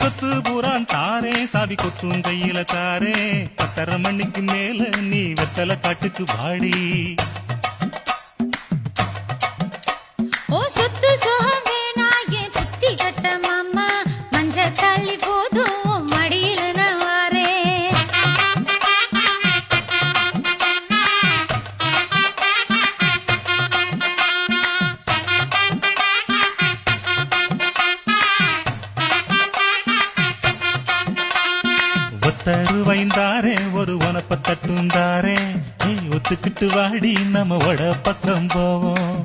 சொத்து பூரான் தாரே சாவி கொத்தும் கையில தாரே 10:30 மணிக்கு மேல நீ வெத்தல காட்டுக்கு வாடி ஓ சொத்து சோகம் வேணா என் புத்தி கட்ட மாமா மஞ்ச தள்ளி போதும் மடியில நான் வாரேன் ஒத்தருவைந்தாரே ஒரு உனப்ப தட்டுந்தாரே ஒத்துக்கிட்டு வாடி நம்ம வட பக்கம் போவோம்